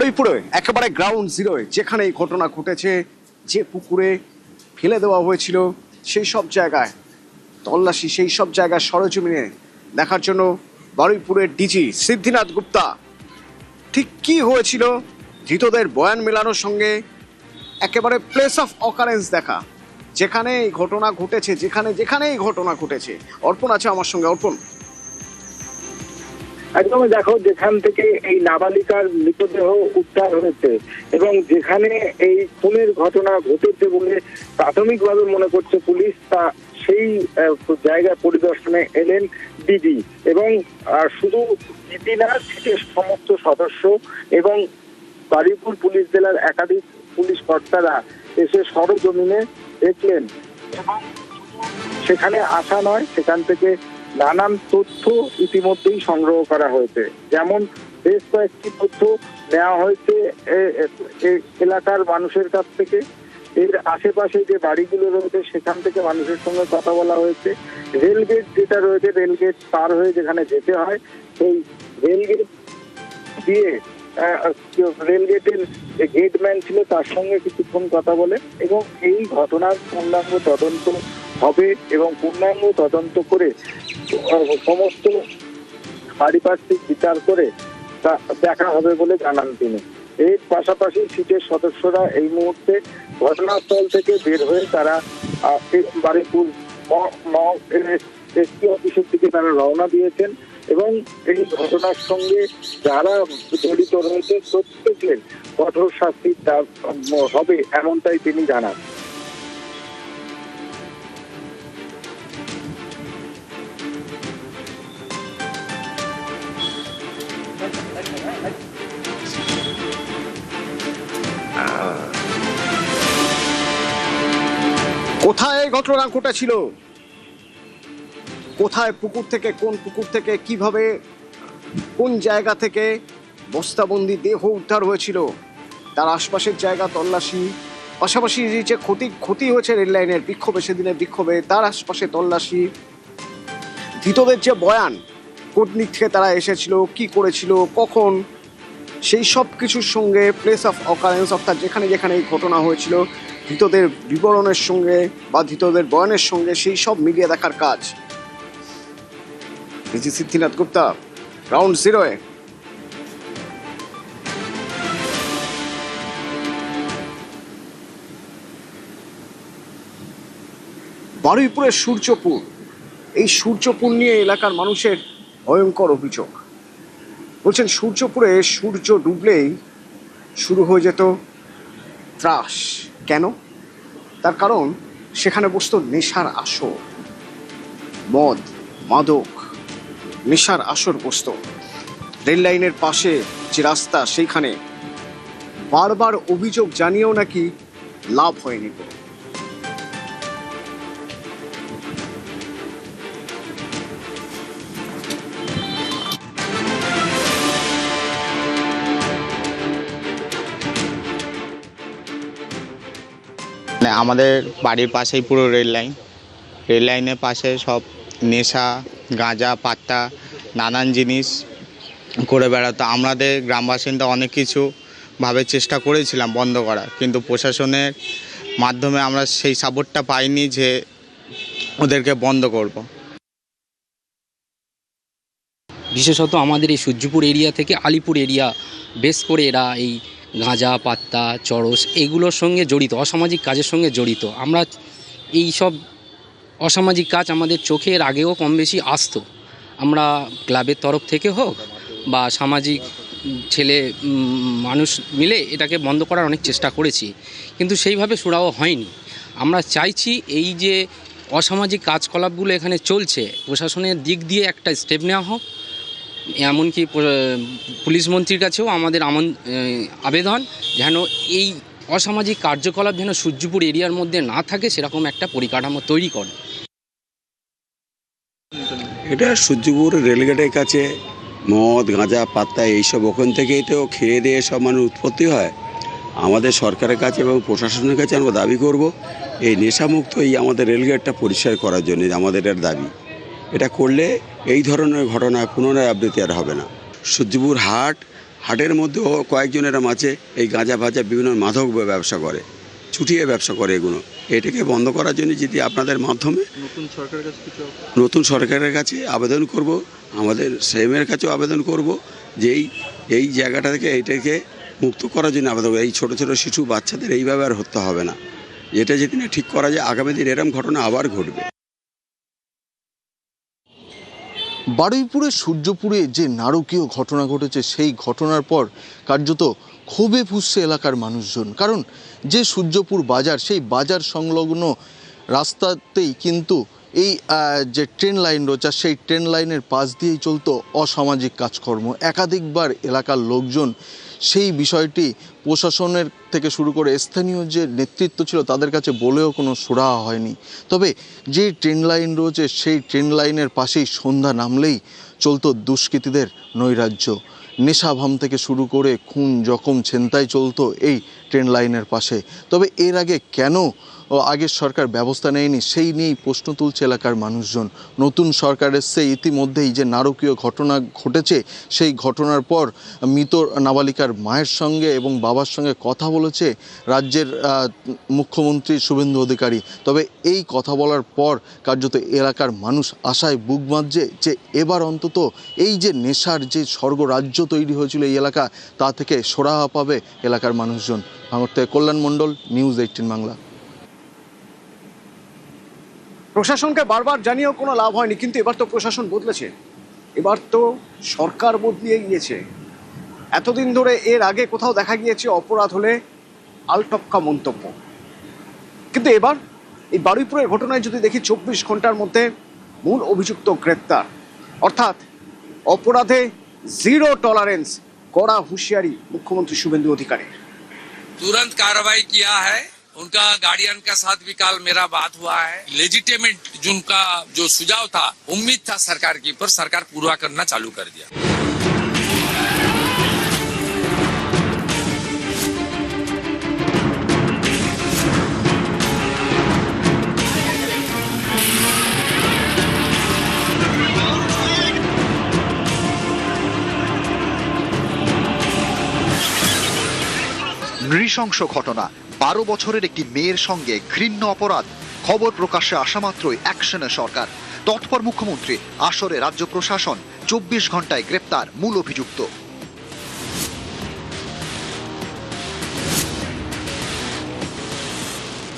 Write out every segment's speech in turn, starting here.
বারুইপুরে একেবারে গ্রাউন্ড জিরোয় যেখানে এই ঘটনা ঘটেছে, যে পুকুরে ফেলে দেওয়া হয়েছিল সেই সব জায়গায় তল্লাশি, সেই সব জায়গায় সরজমিনে দেখার জন্য বারুইপুরের ডিজি সিদ্ধিনাথ গুপ্তা ঠিক কি হয়েছিল ধৃতদের বয়ান মেলানোর সঙ্গে একেবারে প্লেস অফ অকারেন্স দেখা, যেখানে এই ঘটনা ঘটেছে, যেখানে এই ঘটনা ঘটেছে। অর্পণ আছে আমার সঙ্গে। অর্পণ, একদমই দেখো, যেখান থেকে এই নাবালিকার মৃতদেহ উদ্ধার হয়েছে এবং যেখানে এই খুনের ঘটনা ঘটেছে বলে প্রাথমিকভাবে মনে করছে পুলিশ, তা সেই জায়গায় পরিদর্শনে এলেন ডিজি এবং শুধু ডিজি না, সিটের সমস্ত সদস্য এবং বারুইপুর পুলিশ জেলার একাধিক পুলিশ কর্তারা এসে সরজমিনে দেখলেন এবং সেখানে আসা নয়, সেখান থেকে নানান তথ্য ইতিমধ্যেই সংগ্রহ করা হয়েছে। যেমন বেশ কয়েকটি তথ্য নেওয়া হয়েছে এলাকার মানুষের কাছ থেকে, এর আশেপাশে যে বাড়িগুলো রয়েছে সেখান থেকে মানুষের সঙ্গে কথা বলা হয়েছে। রেলগেট যেটা রয়েছে, রেলগেট পার হয়ে যেখানে যেতে হয় সেই রেলগেট দিয়ে রেলগেটের যে গেটম্যান ছিল তার সঙ্গে কিছুক্ষণ কথা বলে এবং এই ঘটনার পূর্ণাঙ্গ তদন্ত হবে এবং পূর্ণাঙ্গ তদন্ত করে সমস্ত পারিপার্শ্বিক বিচার করে তা দেখা হবে বলে জানান তিনি। এর পাশাপাশি সিটের সদস্যরা এই মুহূর্তে ঘটনাস্থল থেকে বের হয়ে তারা বারুইপুর এসপি অফিসের দিকে তারা রওনা দিয়েছেন এবং এই ঘটনার সঙ্গে যারা জড়িত রয়েছে প্রত্যেকের কঠোর শাস্তি হবে এমনটাই তিনি জানান। কোথায় এই ঘটনা ঘটেছিল, কোথায় পুকুর থেকে, কোন পুকুর থেকে, কিভাবে, কোন জায়গা থেকে বস্তাবন্দি দেহ উদ্ধার হয়েছিল, তার আশপাশের জায়গা তল্লাশি, পাশাপাশি যে ক্ষতি হয়েছে রেল লাইনের বিক্ষোভে, সেদিনের বিক্ষোভে তার আশপাশে তল্লাশি, ধৃতদের যে বয়ান, কোন দিক থেকে তারা এসেছিল, কি করেছিল, কখন, সেই সব কিছুর সঙ্গে প্লেস অফ অকারেন্স অর্থাৎ যেখানে যেখানে এই ঘটনা হয়েছিল ধৃতদের বিবরণের সঙ্গে বা ধৃতদের বয়ানের সঙ্গে সেই সব মিলিয়ে দেখার কাজ ডিজি সিদ্ধিনাথ গুপ্তা গ্রাউন্ড জিরোয়। বারুইপুরের সূর্যপুর, এই সূর্যপুর নিয়ে এলাকার মানুষের ভয়ঙ্কর অভিযোগ। বলছেন সূর্যপুরে সূর্য ডুবলেই শুরু হয়ে যেত ত্রাস। কেন? তার কারণ সেখানে বসত নেশার আসর, মদ মাদক নেশার আসর বসত। রেল লাইনের পাশে যে রাস্তা, সেইখানে বারবার অভিযোগ জানিয়েও নাকি লাভ হয়নি। আমাদের বাড়ির পাশেই পুরো রেল লাইনের পাশে সব নেশা, গাঁজা, পাত্তা, নানান জিনিস করে বেড়াতো। আমাদের গ্রামবাসিন্দা অনেক কিছু ভাবে চেষ্টা করেছিলাম বন্ধ করার, কিন্তু প্রশাসনের মাধ্যমে আমরা সেই সাপোর্টটা পাইনি যে ওদেরকে বন্ধ করব। বিশেষত আমাদের এই সূর্যপুর এরিয়া থেকে আলিপুর এরিয়া বেশ করে এরা এই গাঁজা, পাত্তা, চরস এগুলোর সঙ্গে জড়িত, অসামাজিক কাজের সঙ্গে জড়িত। আমরা এই সব অসামাজিক কাজ আমাদের চোখের আগেও কম বেশি আসতো। আমরা ক্লাবের তরফ থেকে হোক বা সামাজিক ছেলে মানুষ মিলে এটাকে বন্ধ করার অনেক চেষ্টা করেছি, কিন্তু সেইভাবে সুরাহা হয়নি। আমরা চাইছি এই যে অসামাজিক কাজকলাপগুলো এখানে চলছে, প্রশাসনের দিক দিয়ে একটা স্টেপ নেওয়া হোক। এমনকি পুলিশ মন্ত্রীর কাছেও আমাদের আবেদন যেন এই অসামাজিক কার্যকলাপ যেন সূর্যপুর এরিয়ার মধ্যে না থাকে, সেরকম একটা পরিকাঠামো তৈরি করে। এটা সূর্যপুর রেলগেটের কাছে মদ, গাঁজা, পাত্তা এইসব ওখান থেকেই তো খেয়ে দিয়ে সব মানুষ উৎপত্তি হয়। আমাদের সরকারের কাছে এবং প্রশাসনের কাছে আমরা দাবি করব এই নেশামুক্ত এই আমাদের রেলগেটটা পরিষ্কার করার জন্য আমাদের এর দাবি। এটা করলে এই ধরনের ঘটনা পুনরাবৃত্তি আর হবে না। সূর্যপুর হাট হাটের মধ্যেও কয়েকজন এরম আছে এই গাঁজা ফাজা বিভিন্ন মাদক ব্যবসা করে, ছুটিয়ে ব্যবসা করে। এগুলো এটাকে বন্ধ করার জন্য যদি আপনাদের মাধ্যমে নতুন সরকারের কাছে আবেদন করব, আমাদের সিএমের কাছেও আবেদন করব যে এই জায়গাটা থেকে এইটাকে মুক্ত করার জন্য আবেদন করব। এই ছোটো ছোটো শিশু বাচ্চাদের এইভাবে আর হতে হবে না। এটা যদি না ঠিক করা যায় আগামী দিন এরম ঘটনা আবার ঘটবে। বারুইপুরের সূর্যপুরে যে নারকীয় ঘটনা ঘটেছে, সেই ঘটনার পর কার্যত ক্ষোভে ফুঁসছে এলাকার মানুষজন। কারণ যে সূর্যপুর বাজার, সেই বাজার সংলগ্ন রাস্তাতেই কিন্তু এই যে ট্রেন লাইন রয়েছে, সেই ট্রেন লাইনের পাশ দিয়েই চলতো অসামাজিক কাজকর্ম। একাধিকবার এলাকার লোকজন সেই বিষয়টি প্রশাসনের থেকে শুরু করে স্থানীয় যে নেতৃত্ব ছিল তাদের কাছে বলেও কোনো সুরাহা হয়নি। তবে যে ট্রেন লাইন রয়েছে, সেই ট্রেন লাইনের পাশেই সন্ধ্যা নামলেই চলতো দুষ্কৃতীদের নৈরাজ্য। নেশাভাম থেকে শুরু করে খুন জখম ছিনতাই চলতো এই ট্রেন লাইনের পাশে। তবে এর আগে কেন আগের সরকার ব্যবস্থা নেয়নি, সেই নিয়েই প্রশ্ন তুলছে এলাকার মানুষজন। নতুন সরকার এসছে, ইতিমধ্যেই যে নারকীয় ঘটনা ঘটেছে, সেই ঘটনার পর মৃত নাবালিকার মায়ের সঙ্গে এবং বাবার সঙ্গে কথা বলেছে রাজ্যের মুখ্যমন্ত্রী শুভেন্দু অধিকারী। তবে এই কথা বলার পর কার্যত এলাকার মানুষ আশায় বুক বাঁধছে যে এবার অন্তত এই যে নেশার যে স্বর্গরাজ্য তৈরি হয়েছিল এই এলাকা, তা থেকে সুরাহা পাবে এলাকার মানুষজন। ভাঙড় থেকে কল্যাণ মণ্ডল, নিউজ 18 বাংলা। প্রশাসনকে বারবার জানিয়েও কোনো লাভ হয়নি, কিন্তু এবার তো প্রশাসন বদলেছে, এবার তো সরকার বদলিয়ে গিয়েছে। এতদিন ধরে এর আগে কোথাও দেখা গিয়েছে অপরাধ হলে আলটপকা মন্তব্য, কিন্তু এবার এই বারুইপুরের ঘটনায় যদি দেখি 24 ঘন্টার মধ্যে মূল অভিযুক্ত গ্রেপ্তার, অর্থাৎ অপরাধে জিরো টলারেন্স, কড়া হুঁশিয়ারি মুখ্যমন্ত্রী শুভেন্দু অধিকারী। तुरंत कार्रवाई किया है। उनका गार्डियन के साथ भी कल मेरा बात हुआ है। लेजिटिमेट जिनका जो सुझाव था, उम्मीद था सरकार की, पर सरकार पूरा करना चालू कर दिया। নৃশংস ঘটনা, 12 বছরের একটি মেয়ের সঙ্গে ঘৃণ্য অপরাধ। খবর প্রকাশ্যে আসা মাত্রই অ্যাকশনে সরকার, তৎপর মুখ্যমন্ত্রী, আসরে রাজ্য প্রশাসন, 24 ঘন্টায় গ্রেপ্তার মূল অভিযুক্ত।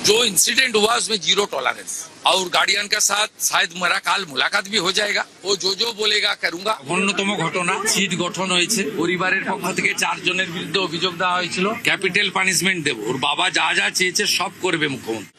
जो इंसिडेंट हुआ उसमें जीरो टॉलरेंस, और गार्डियन के साथ शायद मेरा काल मुलाकात भी हो जाएगा। वो जो बोलेगा करूंगा। অন্যতম ঘটনা, সিট গঠন হয়েছে, পরিবারের পক্ষ থেকে 4 জনের বিরুদ্ধে অভিযোগ দেওয়া হয়েছিল। ক্যাপিটাল পানিশমেন্ট দেব, ওর বাবা যা যা চেয়েছে সব করবে মুখ্যমন্ত্রী।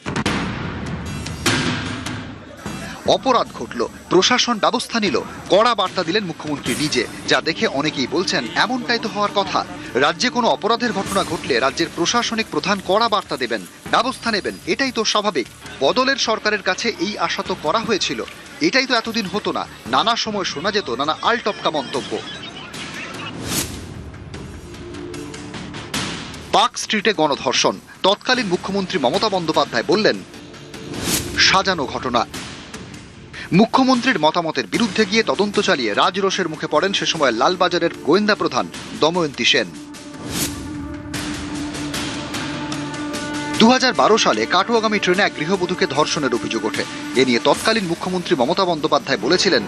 অপরাধ ঘটল, প্রশাসন ব্যবস্থা নিল, কড়া বার্তা দিলেন মুখ্যমন্ত্রী নিজে, যা দেখে অনেকেই বলছেন এমনটাই তো হওয়ার কথা। রাজ্যে কোনো অপরাধের ঘটনা ঘটলে রাজ্যের প্রশাসনিক প্রধান কড়া বার্তা দেবেন, ব্যবস্থা নেবেন, এটাই তো স্বাভাবিক। বদলের সরকারের কাছে এই আশা তো করা হয়েছিল, এটাই তো এতদিন হতো না। নানা সময় শোনা যেত নানা আলটপকা মন্তব্য। পার্ক স্ট্রিটে গণধর্ষণ, তৎকালীন মুখ্যমন্ত্রী মমতা বন্দ্যোপাধ্যায় বললেন সাজানো ঘটনা। মুখ্যমন্ত্রীর মতামতের বিরুদ্ধে গিয়ে তদন্ত চালিয়ে রাজরোষের মুখে পড়েন সে সময় লালবাজারের গোয়েন্দা প্রধান দময়ন্তী সেন। 2012 সালে কাটোয়াগামী ট্রেনে এক গৃহবধূকে ধর্ষণের অভিযোগ ওঠে। এ নিয়ে তৎকালীন মুখ্যমন্ত্রী মমতা বন্দ্যোপাধ্যায় বলেছিলেন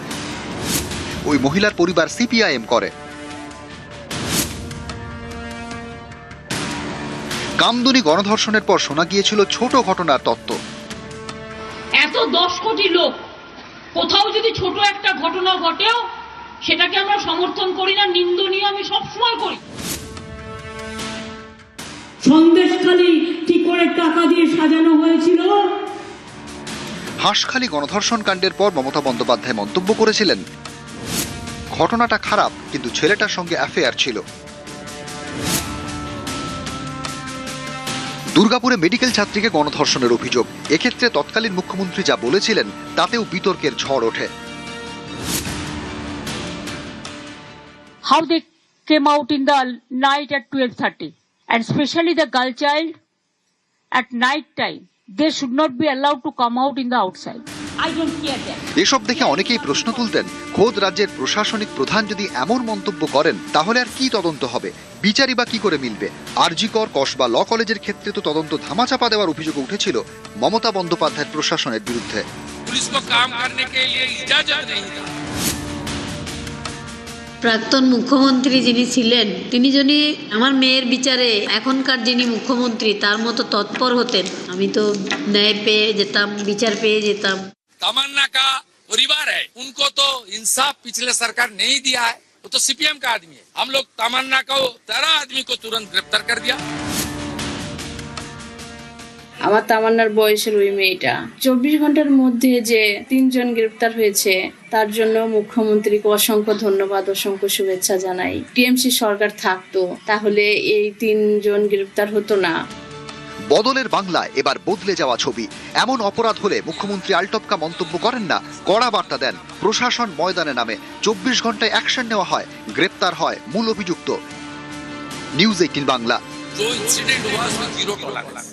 ওই মহিলার পরিবার সিপিআইএম করে। কামদুনি গণধর্ষণের পর শোনা গিয়েছিল ছোট ঘটনার তত্ত্ব। এত 10 কোটি লোক, কোথাও যদি ছোট একটা ঘটনা ঘটেও সেটাকে আমরা সমর্থন করি না, নিন্দনীয় আমি সবসময় করি। সন্দেশখালী কি করে টাকা দিয়ে সাজানো হয়েছিল। হাঁসখালি গণধর্ষণ কাণ্ডের পর মমতা বন্দ্যোপাধ্যায় মন্তব্য করেছিলেন ঘটনাটা খারাপ, কিন্তু ছেলেটার সঙ্গে অ্যাফেয়ার ছিল। দুর্গাপুরে মেডিকেল ছাত্রীকে গণধর্ষণের অভিযোগ, এক্ষেত্রে তৎকালীন মুখ্যমন্ত্রী যা বলেছিলেন তাতেও বিতর্কের ঝড় ওঠে। How they came out in the night at 12:30, and especially the girl child at night time, they should not be allowed to come out in the outside. I don't care that. এসব দেখে অনেকেই প্রশ্ন তুলতেন, খোদ রাজ্যের প্রশাসনিক প্রধান যদি এমন মন্তব্য করেন তাহলে আর কি তদন্ত হবে, বিচারই বা কি করে মিলবে? আরজিকর কসবা ল কলেজের ক্ষেত্রে তো তদন্ত ধামাচাপা দেওয়ার অভিযোগ উঠেছিল মমতা বন্দ্যোপাধ্যায়ের প্রশাসনের বিরুদ্ধে। पुलिस को काम करने के लिए इजाजत नहीं था। প্রাক্তন মুখ্যমন্ত্রী যিনি ছিলেন তিনি যদি আমার মেয়ের বিচারে এখনকার যিনি মুখ্যমন্ত্রী তার মতো তৎপর হতেন, আমি তো ন্যায় পেয়ে যেতাম, বিচার পেয়ে যেতাম। तमन्ना का परिवार है, उनको तो इंसाफ पिछले सरकार नहीं दिया है, वो तो सीपीएम का आदमी है। हम लोग तमन्ना को 13 आदमी को तुरंत गिरफ्तार कर दिया। আমার তামান্নার বয়সের ওই মেয়েটা 24 ঘন্টার মধ্যে যে 3 জন গ্রেফতার হয়েছে তার জন্য মুখ্যমন্ত্রীকে অসংখ্য ধন্যবাদ, অসংখ্য শুভেচ্ছা জানাই। টিএমসি সরকার থাকতো তাহলে এই 3 জন গ্রেফতার হতো না। বদলের বাংলায় এবার বদলে যাওয়া ছবি। এমন অপরাধ হলে মুখ্যমন্ত্রী আলটপকা মন্তব্য করেন না, কড়া বার্তা দেন, প্রশাসন ময়দানে নামে, 24 ঘন্টায় অ্যাকশন নেওয়া হয়, গ্রেপ্তার হয় মূল অভিযুক্ত। নিউজ 18 বাংলা। जो इंसिडेंट हुआ उसमें 0 टॉलरेंस।